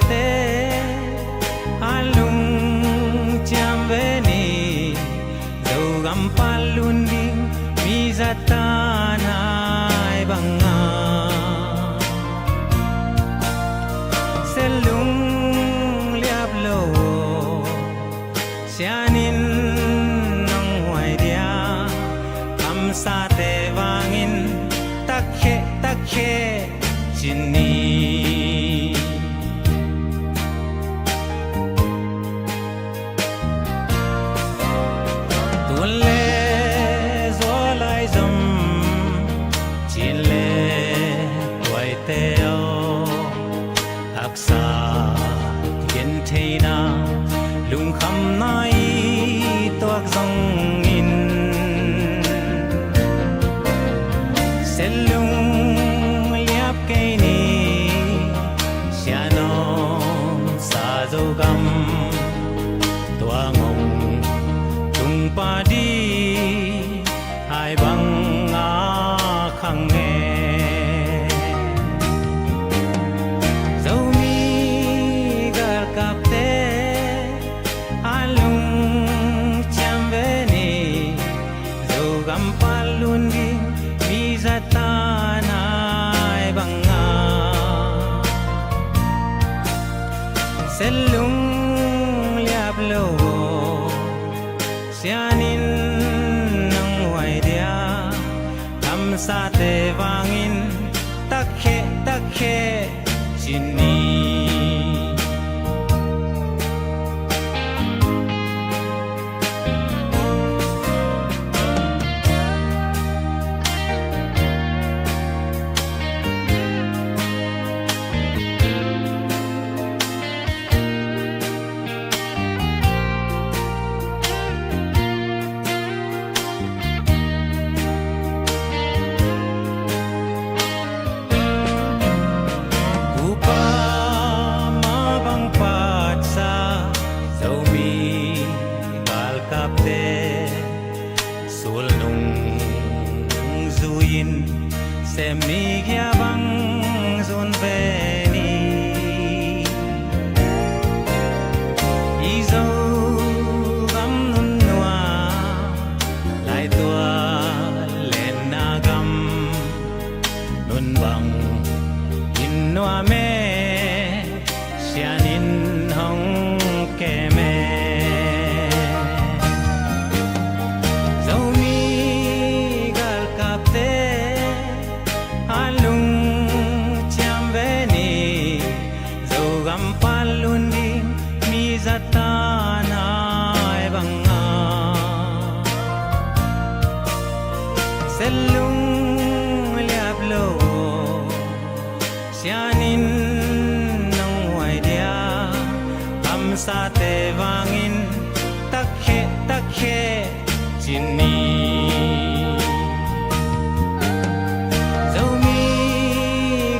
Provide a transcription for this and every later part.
te alung cham veni dogam palunding mizatanay banga selung liablo sianin nang waidia kamsa te wangin takhe takhe chini lung kham nai toak zong in selung liap ke ni sianom sa zo gam tuangong tung pa di hai bang a khang nghe selung liap lo sianin nang waidia kamsa te wangin takhe takhe chini xem mi kia băng dồn về ni y dâu gắm nun noa lại tua lên na gắm nun bằng in noa me sianin hong ke me palunding mizatanay banga selung liablo sianin nang waidia kamsa te wangin takhe takhe chini zomi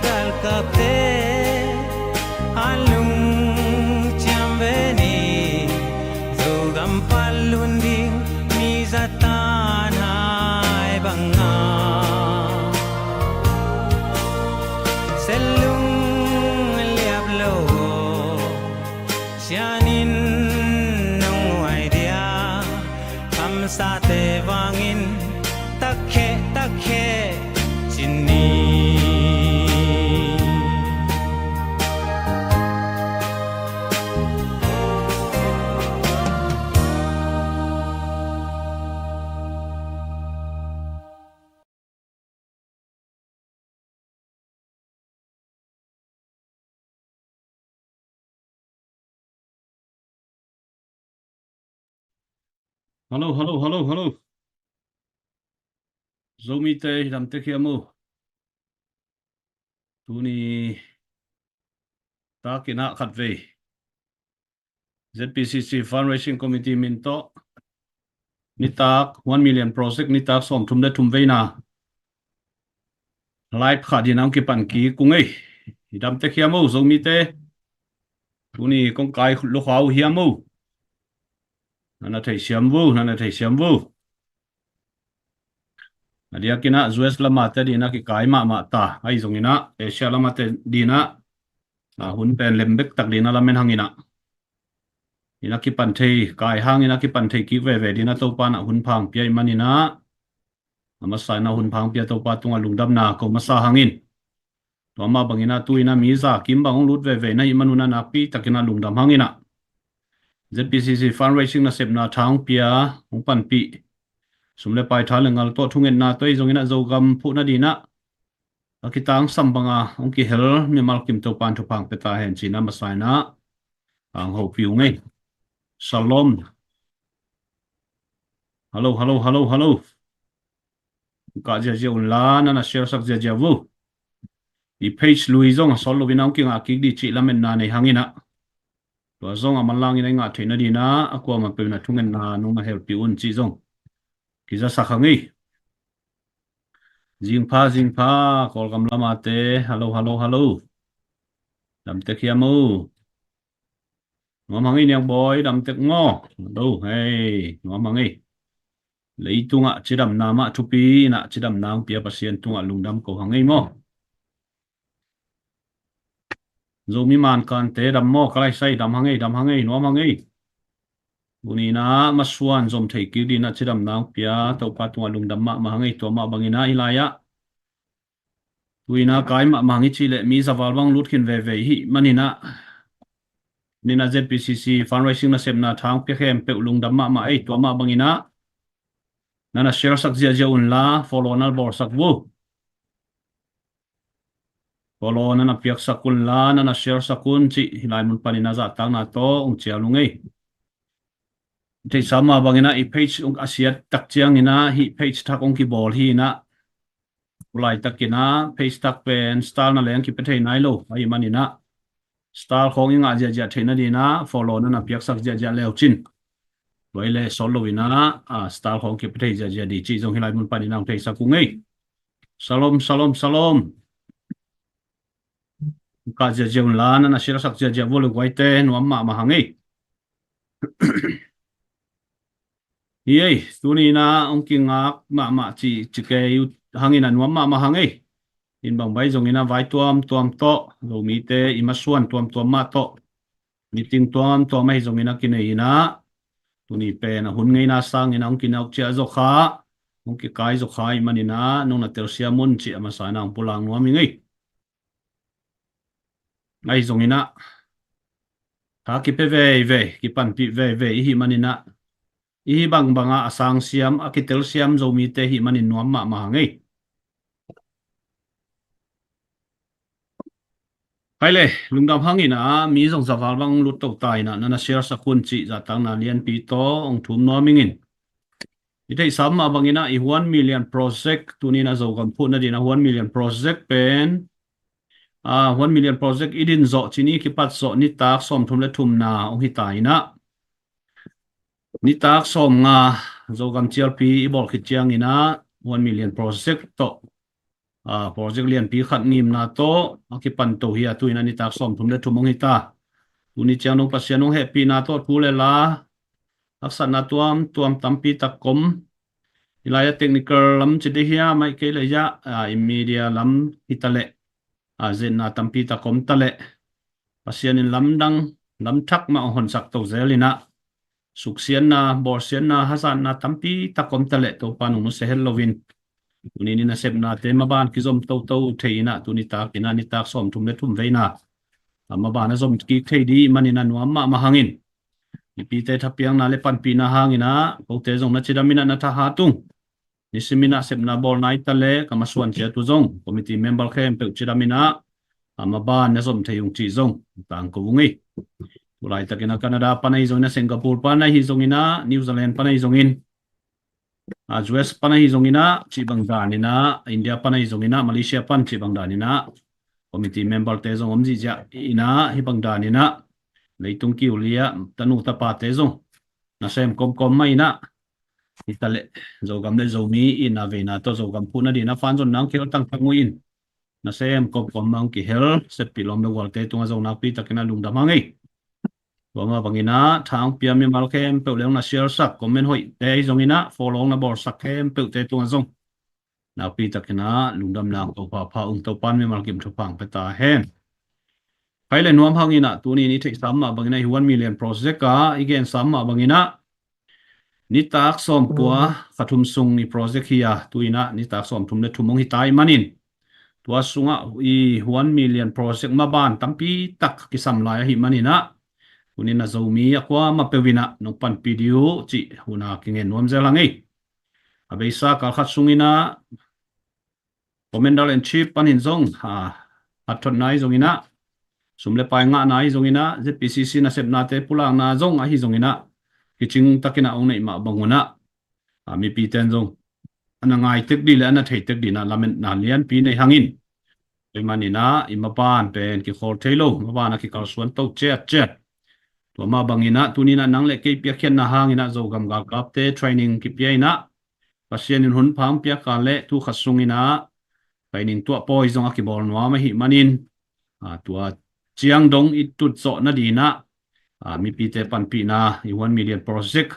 gal kapte alung cham veni dogam palunding mizatanay banga selung liap lo sianin nang waidia kamsa te wangin takhe takhe chini Hello, hello, hello, hello. Zomi te dam te kia mo. Tuni ta kina khat ve. ZPCC Fundraising Committee minto. Nitak 1 million project nitak som thum de thum ve na. Live khadinam ki pan ki kungai. Dam te kia mo zomi te. Tuni kong kai lo khau hiam mo. Nana thầy xiêm vu dia kina US lama te dina ki kai ma ta ai zongina Asia lama te dina hun pen lembek tak dina lamen hangina ina ki pan thei kai hang ina ki pan thei ki ve dina to pa na hun phang pia manina amasa na hun phang pia to pa tunga lungdam na ko masa hangin to ma bangina tu ina mi za kim bang lut ve na imanuna na pi takina lungdam hangina ZPCC fundraising na sep na thang pia hong pan pi sumle pai thal ngal to thungen na toi zongina zogam phu na dina akitang sambanga ongki hel mi mal kim to pan thu phang peta hen china masai na ang ho piu ngai Shalom. Hello. Ka ja la na share sak ja vu. I page lui zong sol lo binang king a ki di chi lamen na nei hangina. To zong amalang ina nga thina di na akwa ma pe na thungen na nu ma help pi un chi zong. Ki za sakhangi. Jing pha kol kam lama te hello. Dam te khiamu. Ngom hangi nyang boy dam tek ngo. Do hey ngom hangi. Lấy tung ạ chỉ đầm nam ạ chụp pi nạ chỉ đầm nam pia pasien tung ạ lùng đâm cổ hàng ngay mò dù mi man kan te đầm mò cái say đầm hàng ngay nó hàng ngay buni na masuan zom thei ki di na chỉ đầm nam pia tàu pa tung ạ lùng đâm mà hàng ngay to mà bằng ina ilaya tuina cái mà hàng chi lệ mi zaval bang lut khin ve hi manina nina ZPCC fundraising na sem na thang pia khem pe lùng đâm mà ai to mà bằng ina nana share sak ja un la follow na bor sak bu follow nana piak sakun la nana share sakun chi hilai mun panina za tang na to ong chia lungai te sama bangina I page ong asiat tak chiang ina hi page thak ong ki bol hi na ulai takina page tak pen style na leng ki pe thei nai lo ai manina style khong inga ja theina dina follow nana piak sak ja leo chin vậy là solo ina styleของ kịp thấy giờ đi chỉ trong hiện lại muốn pani nào thấy sao cũng ngay Shalom cả giờ là nó sẽ sắc giờ vô lực quay tên nó mà hàng ấy ấy tu ni na ông kinh ngạc mà chỉ cái hàng ấy là nó mà hàng ấy in bằng bay giống ina vai tuam to rồi mi te imasuan tuam ma to meeting tuam mai giống ina kinai ina tuni pe na hun ngai na sang ina ong kinau chia zo kha ong ki kai zo khai manina nong na tel sia mun chi ama sa na ong pulang no mi ngai ngai zong ina ta ki pe ve ki pan pi ve hi manina hi banga asang siam akitel siam zo mi te hi manin nuam ma ngai hay lệ lùng đam hang ina mi zong zawal bang lut to tai na na share sakun chi za tang na lian pi to ong thum no mingin ite sam ma bangina I 1 million project tunina zo kan phu na dina 1 million project pen 1 million project idin zo chini ki pat zo ni tak som thum le thum na ong hi tai na ni tak som nga zo kan chial pi I bol khi chiang ina 1 million project to project lian pi khat ngim na to akipan to hi tu ina ni tak som thum le thumong hi ta tuni chiang no pasian no happy na to pu le la aksan na tuam tampi takom ilaya technical lam chide hiya mai ke le ya media lam hitale zen na tampi takom tale pasian in lam dang lam thak ma hon sak to zelina suksian na borsian na hasan na tampi takom tale to panu no se hellovin tuni ni na sep na te ma ban ki zom to theina tuni ta kina ni tak som thum le thum veina ma ban na zom ki thei di manina nuam ma hangin ipi te thapiang na le pan pi na hangina ko te zong na chidamina na tha ha tung nisimina sep na bol nai tale kamaswan che tu zong committee member khem pe chidamina ma ban na zom theyung chi zong tang ko ngi ulai takina Canada panai zong na Singapore panai hi zongina New Zealand panai zongin US panai zongina chi bangdanina India panai zongina Malaysia pan chi bangdanina committee member te zong omji ja ina hi bangdanina leitung ki ulia tanu ta pa te zong na sem kom mai na itale zo gam le zo mi ina ve na to zo gam puna di na fan zon nang khel tang panguin na sem kom mang ki hel se pilom le wal te tunga zo na pi takina lung da mangai Wanga bangina thang pia mi mal kem pe leong na share sak comment hoi te zongina follow na bor sak kem pe te tunga zong na pi takina lungdam lang to pa ung to pan mi mal kim thu pang pe ta hen phái lên nuam hangina tuni ni thei sam ma bangina 1 million project ka again sam ma bangina ni tak som tua khathum sung ni project hiya tuina ni tak som thum le thumong hi tai manin tua sunga i 1 million project ma ban tampi tak ki sam lai hi manina unina zomi akwa ma pewina nong pan video chi huna kingen nuam zelangi abeisa kal khat sungina commander in chief panin zong athot nai zongina sumle pai nga nai zongina zpcc na sep na te pulang na zong a hi zongina kiching takina ong nei ma banguna mi pi ten zong ana ngai tek di le ana thei tek di na lamen na lian pi nei hangin manina imapan pen ki khol thailo mabana ki kal suan to chet to ma bangina tunina nang le ke pia khen na hangina zo gam gal kap te training ki pia ina pasien in hun phang pia ka le tu khasungina training tu poi zong aki bol no ma hi manin tua chiang dong it tut zo na dina mi pi te pan pi na i 1 million project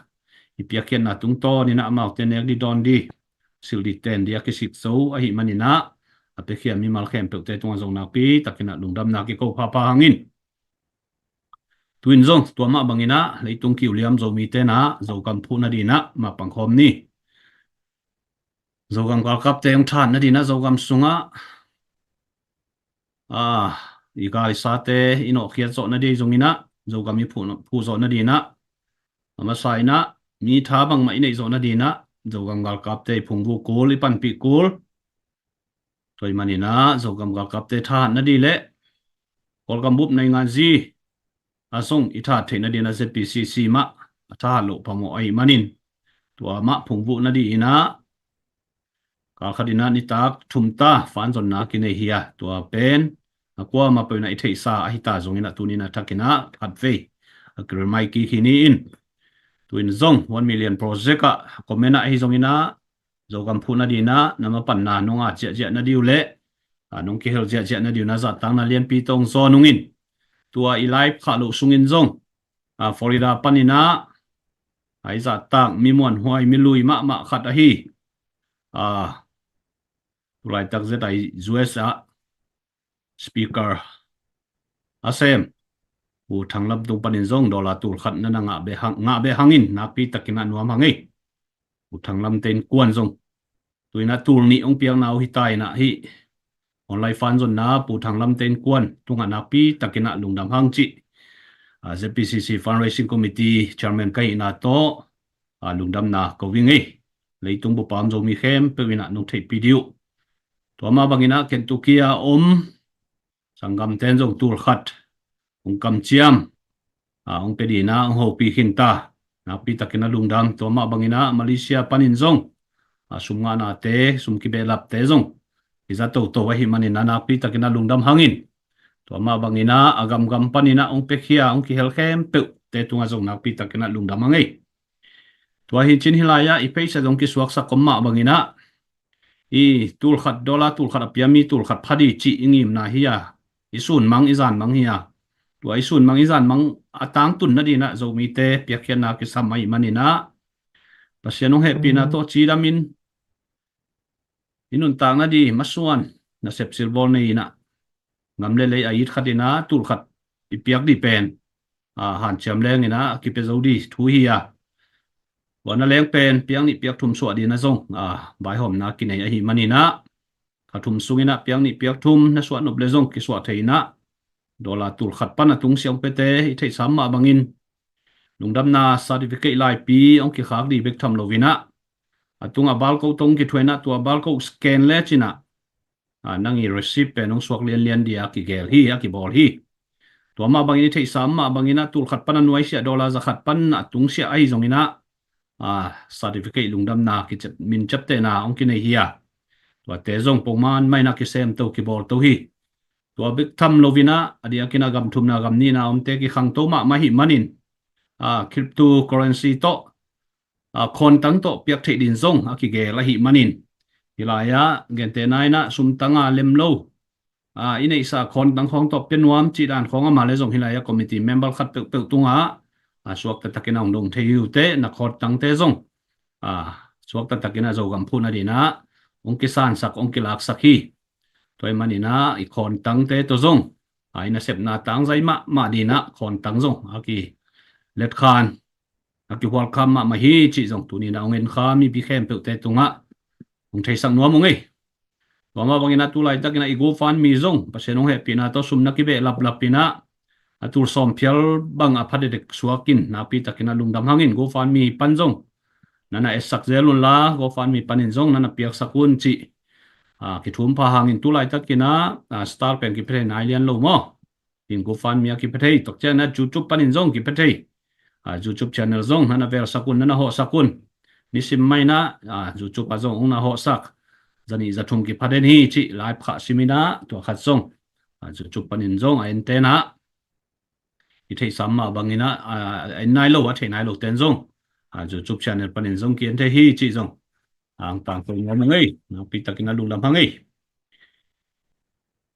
i pia khen na tung to ni na amau te nek di don di sil di ten dia ki sit so a hi manina ate khiam mi mal khem pe te tung zong na pi takina lungdam na ki ko pha pa hangin twin zong tua ma bangina leitung ki uliam zo mi te na zo kam phu na dina ma pangkhom ni zo gam kal kap te ong than na dina zo gam sunga igai sa te ino khiat zo na di zongina zo gam mi phu zo na dina ama saina mi tha bang mai nei zo na dina zo gam gal kap te phungbu kul i pan pi kul toy manina zo gam gal kap te than na di le kol gam bup nei ngan ji asong itha theina dina zpcc ma atha lo pamo ai manin tua ma phungbu na di ina kal khadina ni tak thumta fan zon na ki nei hiya tua pen akwa ma pe na ithei sa a hita zongina tunina thakina atve akir mai ki khini in tuin zong 1 million project a komena hi zongina zogam phuna dina nama panna nonga che na diule anong ki hel che na diu na za tang na lian pi tong zo nungin tua i live kha lo sungin zong Florida panina ai za tang mi mon huai mi lui ma khat a hi tulai tak zet ai US speaker asem u thanglap tung panin zong dola tul khat na nga be hangin na pi takina nuam hangi u thanglam ten kuan zong tuina tul ni ong piang nau hi tai na hi online fan zon na pu thanglam ten kuan tunga na pi takina lungdam hang chi zpcc fundraising committee chairman kai na to lungdam na ko wingi leitung bu pam zo mi khem pewina nong thei video to ma bangina kentukia sangam ten zong tul khat ong kam chiam ong pedi na ong ho pi hinta na pi takina lungdam to ma bangina Malaysia panin zong sumnga na te sumki belap te zong iza to wa hi manina na pi takina lungdam hangin to ma bangina agam gam panina ong pekhia ong ki hel khem pe te tunga zong na pi takina lungdam hangi to hi chin hilaya i peisa zong ki suak sa komma bangina i tul khat dola tul khat apiami tul khat phadi chi ingim na hiya isun mang izan mang hiya to isun mang izan mang atang tun na dina zo mi te piakhian na ki samai manina pasianong happy na to chidamin inun tang na di masuan na sepsil bol nei na ngamle le ait khatina tul khat ipiak di pen han cham leng ina ki pe zo di thu hiya wana leng pen piang ni piak thum so di na zong bai hom na ki nei a hi manina khathum sungina piang ni piak thum na so nop le zong ki so theina dola tul khat pana tung siang pete i thei sam ma bangin lungdam na certificate lai pi ong ki khak di bek tham lovina atunga balko tong ki thuena tua balko scan le china nangi receipt pe nong swak lian dia ki gel hi ki bol hi tua ma bangin thei sam ma bangina tul khat pana nuai sia dola za khat pan atung sia ai zongina certificate lungdam na ki min chapte na ong ki nei hiya tua te zong pongman mai na ki sem to ki bol to hi tua bek tham lovina adia kina gam thum na gam ni na om te ki khang to ma hi manin cryptocurrency to kon tang to piak thei din zong ki ge la hi manin hilaya gente nai na sum tanga lem lo inei sa kon tang khong to penuam chi dan khong ma le zong hilaya committee member khat pe tunga suak ta takina ong dong thei te na khot tang te zong suak ta takina zo gam phuna dina ong kisan sak ong kilak sakhi toy manina i kon tang te to zong ina sep na tang zai ma di na khon tang zong aki let khan aki wal kham ma hi chi zong tu ni na ngen kha mi bi khem pe te tunga ong thei sang nuam ong ei wama bangina tu lai takina igo fan mi zong pasenong he pina to sumna ki be lap lap pina atur som phial bang a phade dek suakin na pi takina lungdam hangin go fan mi panjong nana esak zelun la go fan mi panin zong nana piak sakun chi ki thum pha hangin tu lai takina star pen ki pre nai lian lo mo tin go fan mi ki pre tok chana youtube panin zong ki pre youtube channel zong nana ver sakun nana ho sakun nisim mai na youtube a zong na ho sak zani zathum ki phaden hi chi live kha simina to khat zong youtube panin zong a antena i thei samma bangina nai lo wa thei nai lo ten zong youtube channel panin zong ki an thei hi chi zong ang tang ko ngom ngai na pi takina lu lam hangai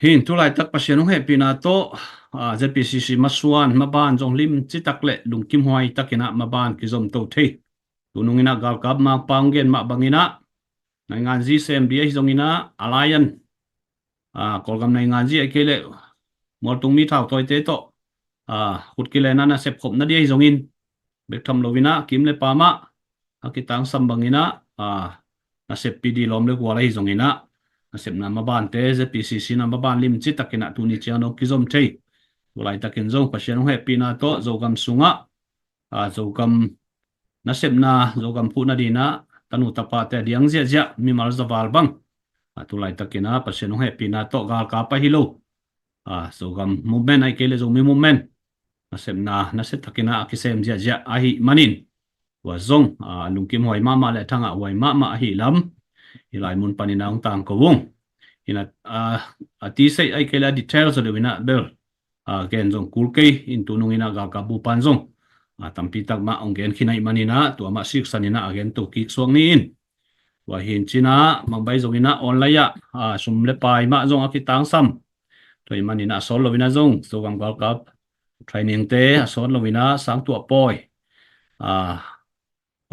hin tu lai tak pasian he pina to zpcc masuan maban jong lim chi takle lungkim huai takina maban ki zom to thei tunungina gal kap ma panggen ma bangina nai ngan ji sem dia zongina alliance kolgam nai ngan ji akele moltung mi thau toy te to khut ki le nana sep khop na dia zongin bek tham lovina kim le pama akitang sambangina na sep pd lom le kwala hi zongina na sep na maban te zpcc na maban lim chi takina tuni chiano kizom thei ulai takin zong pasian he pina to zogam sunga zogam na sep na zogam pu na dina tanu tapa te diang zia zia mi mal zawal bang tulai takina pasian he pina to gal ka pa hilo zogam movement ai kele zong mi movement na set takina akisem zia zia ahi manin wa zong lungkim hoi mama le thanga wai mama hi lam hilai mun panina ong tang ko wong ina ti sei ai kela details de wina bel gen zong kulke in tunung ina ga ka bu pan zong tampi tak ma ong gen khinai manina to ma sik sanina again to ki swang ni in wa hin china mangbai zong ina online ya sum le pai ma zong akitang sam to manina sol lovina zong zogam gal kap training te sol lovina sang tu poi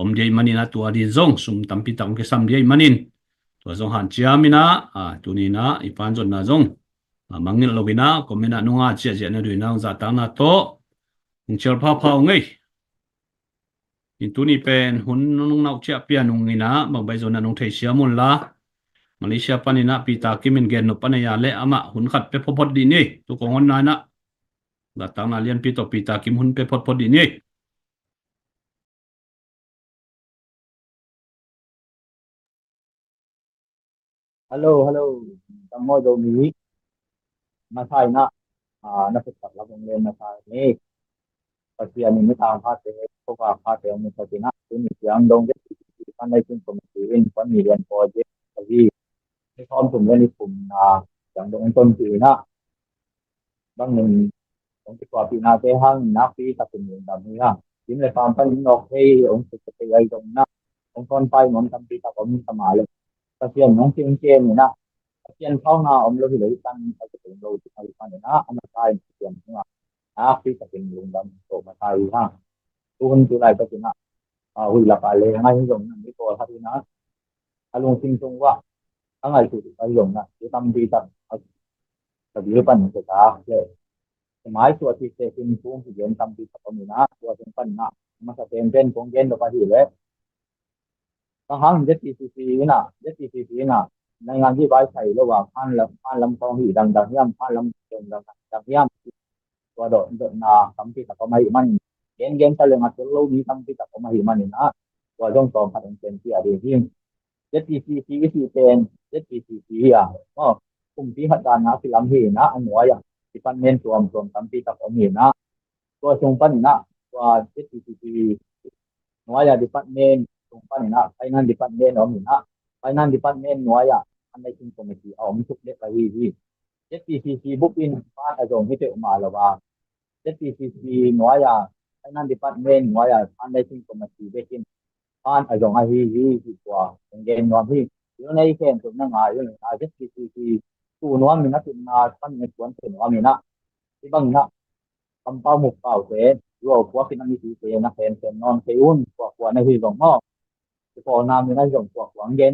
om dei manina tua di zong sum tampi tang ke sam dei manin to zong han chiamina tunina ipan zon na zong mangil lovina komena nunga chia chia na duina za ta na to ngchel pha pha ngai in tuni pen hun nung nau chia pia nung ina mangbai zon na nung thei siamun la Malaysia panina pita kimin gen no panaya le ama hun khat pe phopot di ni to kongon na na la tang na lian pito pita kim hun pe phopot di ni Hello, tamo do mi masai na na fit tak lang le masai ni pati ani mi ta pha te ko ka pha te mi pati na ni yang dong de kan dai chung kom ti in pan mi len projectagi ni kom tum ni kum na yang dong ton ti na bang ni dong ti kwa pi na te hang na pi ta tum ni da mi ha kim le pam pan nok hei ong ti te ai dong na ong kon pai mon tam pi ta kom ta ma le pati an nong ti ong chen ni na tiền phong nào ông lưu ý tăng ở cái tiền lưu thì hay tăng để nó ông sai tiền đúng không khi cái tiền dùng đâm tổ mà sai ha tuân từ này cái chuyện nào hủy là phải lấy ngay dùng cái tổ hay nó luôn sinh chung quá tháng ngày chủ phải dùng là cái tâm đi tập tập yếu phần của ta để máy chuột thì sẽ sinh chung thì điện tâm đi tập của mình á chuột sinh phần nào mà sẽ tiền trên cũng trên được bao nhiêu đấy các hãng ZTCC nè ZTCC nèในงานที่ไว้ใส่ระหว่างพันลำคลองหีดังดังย่ำพันลำเชิงดังดังย่ำตัวโดดนาคำที่ตะกมาหิมันเย็นตะลึงอัดโลมีคำที่ตะกมาหิมันนี่นะตัวจงตองพันเป็นที่อดีตที่เจ็ดปีที่เป็นเจ็ดปีก็กลุ่มที่หัดดานนะที่ลำหีนะอันหัวอย่างที่พันเน้นตัวคำที่ตะกมาหินะตัวจงพันนะตัวเจ็ดปีหัวอย่างที่พันเน้นจงพันนะไอ้นั่นที่พันเน้นหัวหินะไอ้นั่นที่พันเน้นหัวอย่างอันในสิ่งที่มีเอาไม่ทุกเด็กไปที่ZPCC บุกอินบ้านอาจงที่เจอมาแล้วว่า ZPCC หน่วยอ่ะไอ้นั่นดีพาร์ตเมนต์หน่วยอ่ะอันในสิ่งที่มีเด็กอินบ้านอาจงไอ้ที่กว่าเป็นเกณฑ์นวมที่อยู่ในเขตตรงนั้นอยู่ใน ZPCC ตัวนวมมีนักศึกษาท่านในส่วนเป็นนวมมีนะที่บางนะคำเป้าหมุกเป้าเสนอยู่พวกที่นั่นมีสีเสนนักเรียนเสนนอนเสอุ่นพวกในที่ตรงนอกที่พอน้ำมีนักศึกษาพวกเย็น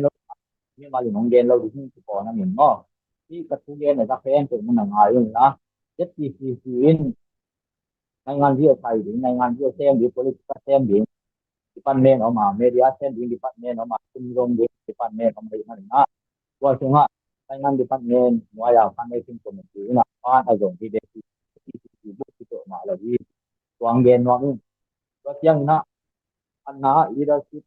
นี่มาอยู่ของเย็นเราดูที่พอน้ำมีนอกที่กระทุ้งเย็นในสักแพงถึงมันหงายอยู่นะ in ในงานที่จะใช้หรือในงานที่จะแซมหรือ political แซมหรือ department ออกมา media แซมหรือ department ออกมาคุมรวมหรือ department ออกมาอย่างนั้นนะว่าถึงว่าในงาน department ว่าอย่างพันในสิ่งตัวมันคือนะบ้านอาจจะที่เด็กที่บุกที่ตัวมาแล้วที่ตัวเงินว่านี่ว่าอย่างนั้นอันนั้นอีเราที่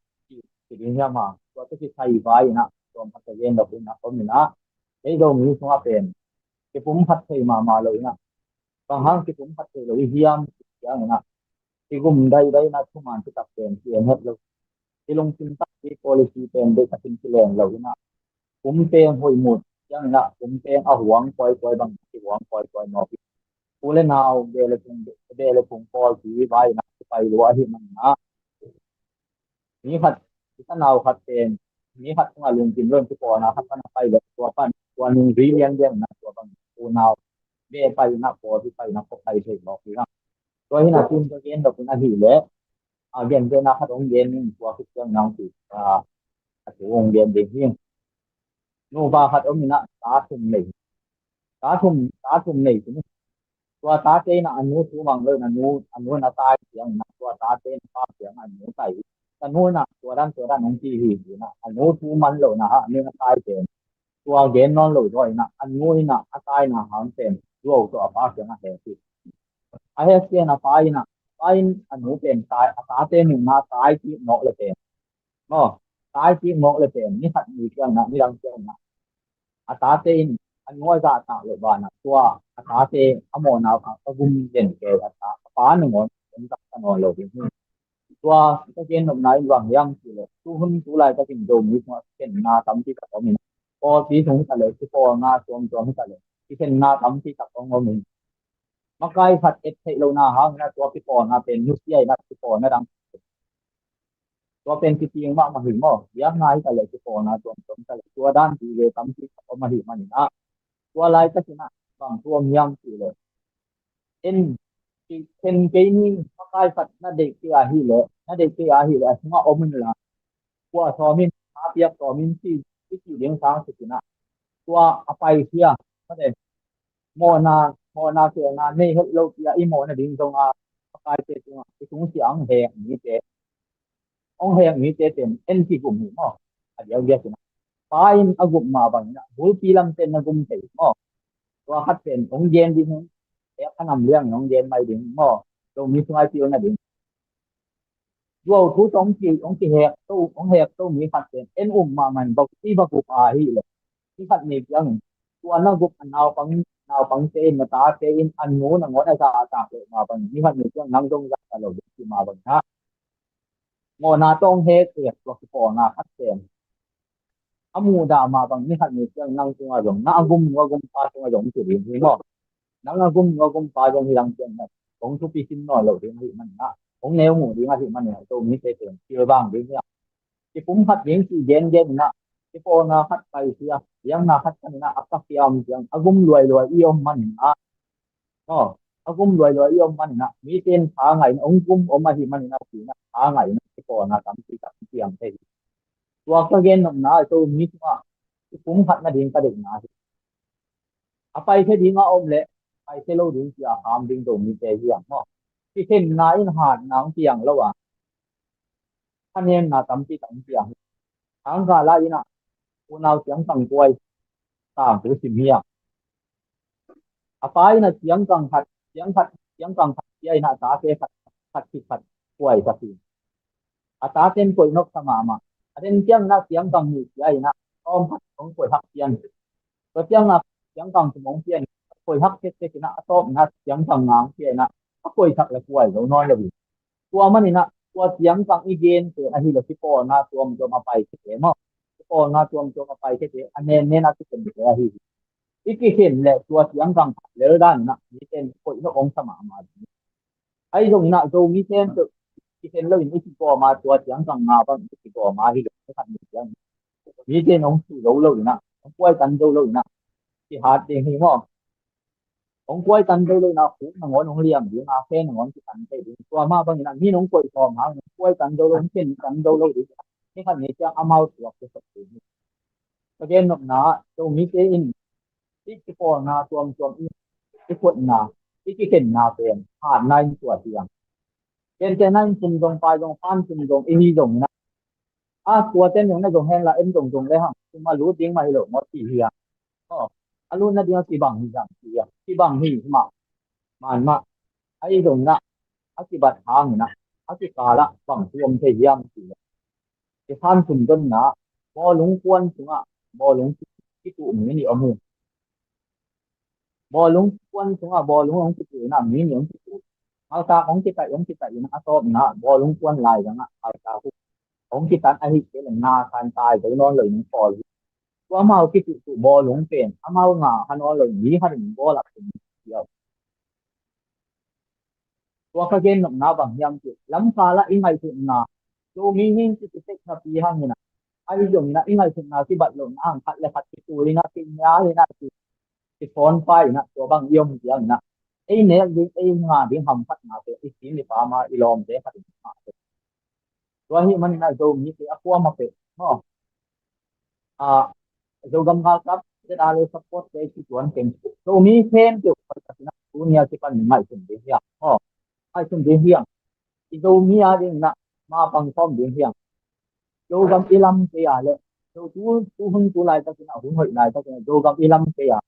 ดินเนี่ยมาตัวที่ใช้ไว้นะตัวพัฒนาเงินเราเป็นนะผมนี่นะไอ้เรามีสมาเป็นที่ผมพัฒนามาเลยนะบางครั้งที่ผมพัฒนาเราเยี่ยมอย่างนั้น Sigum dai na thuman ti tak pen ti en het lo ilong tin tak ti policy pen de ka tin ti len lo na kum pen hoi mut yang na kum pen a huang koi bang ti huang koi no pi ule now de le pung pol ti vai na ti pai lo hi man na ni hat ti ta now hat pen ni hat nga lung tin ron ti po na hat na pai lo tua pan tua ning ri lian lian na tua bang u now de pai na po ti pai na ko pai the lo pi naตัวที่น่าตื่นตัวเย็นดอกนาทีเลยเย็นเจ้าหน้าที่องเย็นตัวที่เจ้าน้องติถือองเย็นเด็กยิ่งนู่นว่าขัดองนี่นะตาทุ่มหนึ่งตาทุ่มหนึ่งตัวตาเจนะอันนู้นทูมังเลยอันนู้นน่ะตายเสียงนะตัวตาเจนตาเสียงอันนู้นใส่อันนู้นนะตัวด้านน้องจีหีอยู่นะอันนู้นทูมันเลยนะฮะอันนี้น่ะตายเสียงตัวเย็นนอนเลยด้วยนะอันนู้นนะตายนะหางเต็มด้วยตัวป้าเสียงอะไรที่ ahesya na pain anu pen tai atate ni na tai ti no le pen no tai ti no le pen ni hat ni kyang na ni rang kyang na atate in anu ga ta le ba na tua atate amo na ka gum yen ke ata pa ni ngon en ta no lo bi tua ka jen no nai wang yang ti le tu hun tu lai ka tin do mi ma ken na tam ti ka ko mi po ti thung ta le ti po na chom ta le ti ken na tam ti ka ko ngo mi มาไกลผัดเอ็ดเทโลนาฮะนะตัวพี่ปอนะเป็นนุสเซียนะพี่ปอนะดังตัวเป็นจริงๆมากมาถึงมั้งยังไงกันเลยพี่ปอนะตัวกันเลยตัวด้านที่เลยตั้งที่เอามาถึงมันนะตัวลายก็ชนะบางตัวมียังที่เลยเอ็นที่เช่นเกนี่มาไกลผัดน่าเด็กที่อาฮีเลยน่าเด็กที่อาฮีเลยสมมติอมมันละตัวทอมินอาเปียกทอมินที่เลี้ยงช้างสุดนะตัวอภัยเสียก็ได้ mo na ke na nei het lo ya i mo na ding dong a kai te tu ti tung siang he ni te ong he ni te ten en ki gum ni mo a dia dia na pain agum ma bang na bul pi lam ten na gum te mo to hat ten ong yen di nu e khanam liang ong yen mai ding mo to mi sungai pi na ding wo thu ong ki he to mi hat ten en ma man bok ti ba ku a hi le ti hat ni yang ตัวนั่งกุบอันเอาปังเจนมาตาเจนอันนู้นงดอาจารย์เลยมาบังนี่มันมีเครื่องนั่งตรงกันตลอดที่มาบังนะโมนาต้องเฮเกียตัวที่ปอนาคัดเจนอามูดามาบังนี่มันมีเครื่องนั่งตรงกันนั่งกุมปาตรงกันสุดที่นี่นั่งกุมปาตรงที่หลังเจนนะของทุกปีสิ้นนอนเราที่มันนะของแนวหมู่ที่มาที่มันเนี่ยตรงนี้เจนเชื่อบ้างที่เนี่ยที่ผมคัดเลี้ยงที่เย็นนะ ที่พอนาคัดไปเสียยังนาคัดกันนะอักขยามยังอากุมรวยอีอมมันนะก็อากุมรวยอีอมมันนะมีเส้นทางไงองกุมอมมาที่มันนะสีนะทางไงนะที่พอนาทำที่กับเสียงเท่ตัวก็เย็นนนะตัวมิตรว่าที่ผมคัดมาดิ้งกระดิ่งนะอาไปแค่ดิ้งอมเละไปแค่เราดิ้งเสียหามดิ้งตรงมีเสียงเนาะที่เส้นนายหาดน้ำเสียงแล้วอ่ะท่านเห็นนะทำที่ต่างเสียงทางกาลายนะคุณเอาเสียงต่างกวยต่างตัวสิเมียอาไปนะเสียงกังขัดยัยนะตาเตขัดที่ขัดกวยสักทีอาตาเต็นกวยนกสมามาอาเต็นเสียงนะเสียงกังมียัยนะต้อมขัดของกวยหักเทียนตัวเสียงนะเสียงกังสมองเทียนกวยหักเทนะต้อมนะเสียงกังงางเทียนนะกวยหักละกวยเรานอนเลยตัวมันนี่นะตัวเสียงกังอีเกนตัวอันนี้เราที่ปอนะตัวมันจะมาไปเสียมั้งปอนาตัวมาไปแค่อันเน้นนะที่เป็นอะไรที่อีกเห็นแหละตัวเสียงกังเลอด้านนะมีเป็นคนที่องสมามาไอ้ตรงนั้นตรงนี้เช่นตัวที่เป็นเรื่องนี้ที่ปอมาตัวเสียงกังมาบ้างที่ปอมาที่เราทำมีเสียงมีเป็นองสู่เรานะองกล้วยตันเรานะที่หาเองที่มั้งองกล้วยตันเรานะหูหงอนองเลี้ยงหรือนาเฟ้นหงอนที่ตันได้ตัวมาบางอย่างนี่น้องกล้วยพอมากล้วยตันเราเช่นตันเราดีนี่ขันนี้จะเอามาตัวเป็นสัตว์ again na to meet in it for na to am cái quận nào cái kênh nào tiền nay của tiền cái này cùng dòng phải dòng phan cùng dòng ý dòng na của tên dòng này dòng hen là em dòng đấy hả mà lúa tiếng mà hiểu một chỉ hiền luôn là tiếng chỉ bằng chỉ bằng gì mà ai dòng na cái bát hàng na cái cả là bằng tuồng thể hiện cái phan cùng dòng na bo lúng quân chúng bo lúng cái tụ mình đi ông bo lúng quân chúng bo lúng ông cái tụ na mình những cái tụ ta ông kita yun ato na bo lúng quân lại rằng ta ông kita ai cái là na tan tai cái nó lời những phò qua mau cái tụ bo lúng tiền mau ngà hắn nó lời nghĩ hắn bo là tình yêu qua cái game na bằng yang chứ lắm pha là in hay tụ na so meaning cái tek na pihang na ai dùng na in hay tụ na cái bát lồng na ang phát là phát cái tụ na cái nhà na cái phone file na so bằng yom yang na ấy nếu đi ấy ngà đi hầm phát na cái chỉ ni pa ma ilom để phát na rồi hi mình là dùng như cái aqua mà phải à dù gam hal cấp cái đó là support cái tuần tiền so mi thêm được phải cái na dunia cái phần mai chung đi hiang ai chung đi hiang thì dù mi à đi na mà bằng form đi hiang dù gam ilam cái à lệ dù tu hung tu lại ta cái nào hung hội lại ta cái dù gam ilam cái à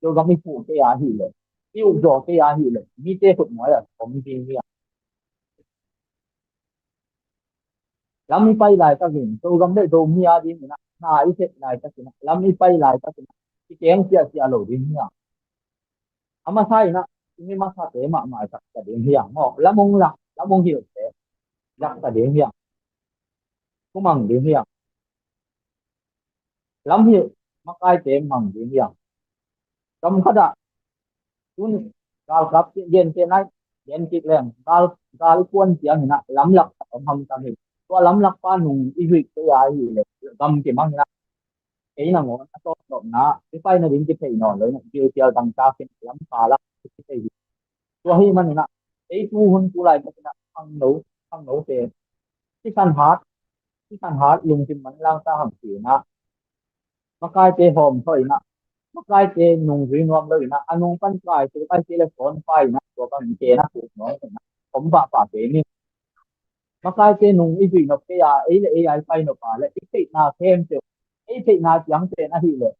dù gam mi phụ cái à hi lệ yêu dò cái à hi lệ mi tế phật nói là không đi hiang lắm mi bay lại ta cái dù gam để dù mi à đi na ít thế lại ta cái lắm mi bay lại ta cái tiếng kia lộ đi hiang ama sai na ini masa te ma tak ta ding hiang la mong hiểu te lak ta ding hiang kumang ding hiang lam hi makai te mang ding hiang kam kada tun gal kap yen te nai yen kik leng gal kuan tiang na lam lak om ham tam hi to lam lak pa nung i hui te ya hi le kam ke mang na ấy là ngọn to động na cái tay nó đến cái thầy nó lấy nó tiêu tiêu tăng cao cái lắm phá lắm cái thầyตัวให้มันนะไอ้ทูหุ่นกูไรมันนะทางหนูเป็นที่การฮาร์ดลุงที่มันล่างตาหังสีนะมากายเตะหอมถอยนะมากายเตะนุ่งรีนวมเลยนะอันนุ่งปั้นกายเตะไปเตะเลยฝนไฟนะตัวกันเตะนะถูกน้อยนะผมป่าเตะนี่มากายเตะนุ่งอีวีนกเตะไอ้เลยไอ้ไฟนกป่าเลยไอ้เตะนาเข้มเตะไอ้เตะนาจังเตะนะที่เลย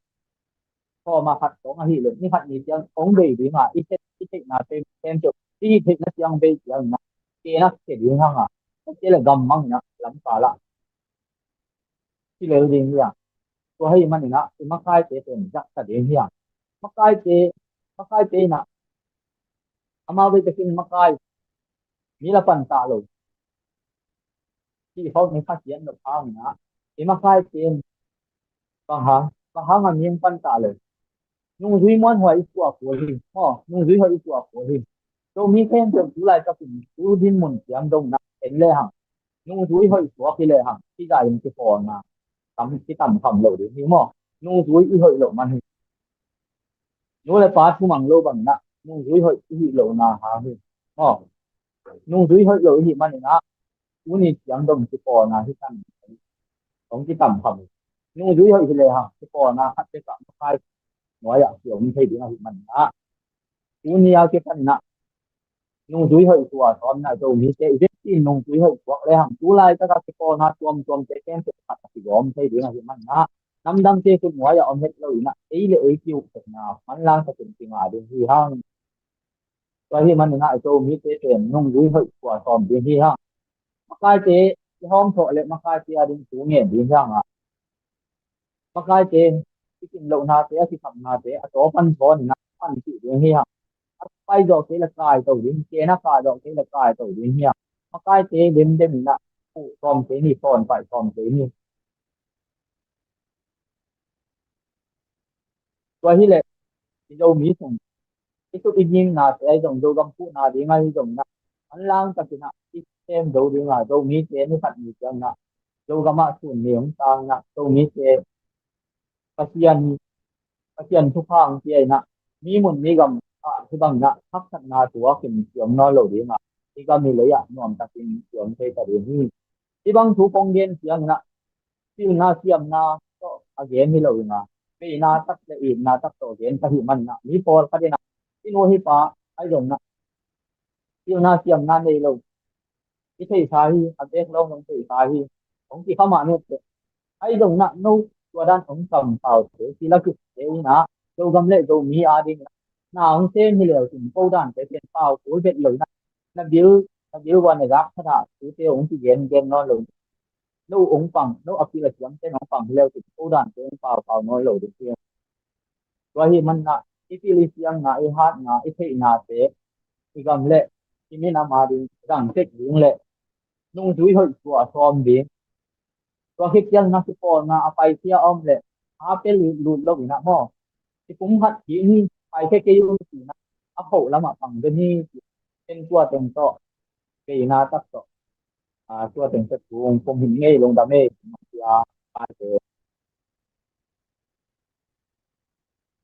พอมาขัดสองอาทิตย์เลยนี่ขัดนี่จังองเบบีมาไอ้เตะนาเข้มเตะที่เทนักยังเบย์ยังนะเกนักเกดีห้างอ่ะเกละกำมังนะลำตาละที่เลยเรียนเนี่ยตัวให้มันนะที่มักไก่เตเป็นจักกระเดียงเนี่ยมักไก่เตนะอามาไปจะกินมักไก่มีละปันตาเลยที่เขาในข้าเขียนแบบอ้างนะที่มักไก่เตบางหางมันยังปันตาเลยนุ่งดุยม้วนหัวอีกตัวหัวหินนุ่งดุยหัวอีกตัวหัวหิน tôi mi thêm được chú lại cho mình chú đi muốn tiếng đông nè đến lệ hàng nung chuối hơi xuống cái lệ hàng cái dài cái phò mà cái tầm phẩm lẩu đến nhưng mà nung chuối y hơi lẩu màn hình nó lại phá thu bằng lâu bằng nè nung chuối hơi y lẩu nà hà hình nung chuối hơi lẩu y màn hình nè chú đi tiếng đông cái phò nà cái tầm giống cái tầm phẩm nung chuối hơi cái lệ hàng cái phò nà hát cái tầm hai nói ạ kiểu mình thấy tiếng là mình nè chú đi cái phần nè nung chuối hơi của con là tôi nghĩ sẽ rất tin nung chuối hơi của đây hàng chú lai tất cả cái con hạt chuông cái kem cái hạt thì gom thấy điểm là gì mình á năm đăng kia tôi nói là ông hết lời nè ý là ý kêu thật nào hắn lang sẽ tìm tìm ở đường gì hăng và khi mình lại tôi nghĩ sẽ tiền nung chuối hơi của con đường gì hăng mắc cái hôm thọ lại mắc cái đường chú nghe điểm hăng à mắc cái cái lậu na cái thầm na ở chỗ phân phối nè phân chỉ đường gì hăng bay dọc cái là cài tàu đến kia nó cài dọc cái là cài tàu đến nhà nó cài thế đến là phụ còn cái gì còn phải còn cái gì và như lệ thì đâu mỹ dùng cái số ít nhưng là sẽ dùng đâu gam phụ là đi ngay dùng là anh lang tập là ít xem đâu đi là đâu mỹ thế nó phát gì chẳng là đâu gam mà chuẩn miếng sang là đâu mỹ thế pasian thu phang kia na mi mun mi gamที่บางนะพักนาตัวกินเสียงน้อยหลดีมาที่ก็มีเลยอ่ะนวมตะกินเสียงเทตะเดียนี่ที่บางถูกปงเย็นเสียงนะที่นาเสียมนาก็อาเกนที่เราอยู่นะปีนาตักเลยอีนาตักโตเย็นตะหิมันนะมีพอก็ได้นะที่ tin ô hi pa ai dòng na tiêu na siam na nei lo cái thầy sai hi anh em lâu không thầy sai hi ông chỉ không mà nốt ai dòng na no tua dan ông cầm tàu thế thì là cứ thế na đâu gam lệ đâu mi à đi na ông xem như liệu chúng câu đàn cái tiền tàu của việt lợi na biểu quan này gác thật thứ tiêu ông chỉ gen gen nó rồi nô ông bằng nô ấp là chiếm cái nó bằng liệu thì câu đàn cái tàu tàu nói rồi được chưa rồi thì mình na cái li siang na ai hát na ai thầy na thế thì gam lệ thì mình làm mà đi rằng cái tiếng lệ nung duy hội của xóm biển và khi chân nó có na phải chia om lệ cái lụt đâu bị nặng mò thì cũng hắt chỉ như phải cái yêu thì nó khổ lắm mà bằng cái như trên qua từng to cái na tắc to qua từng chất của ông không hình ngay lông đam mê thì phải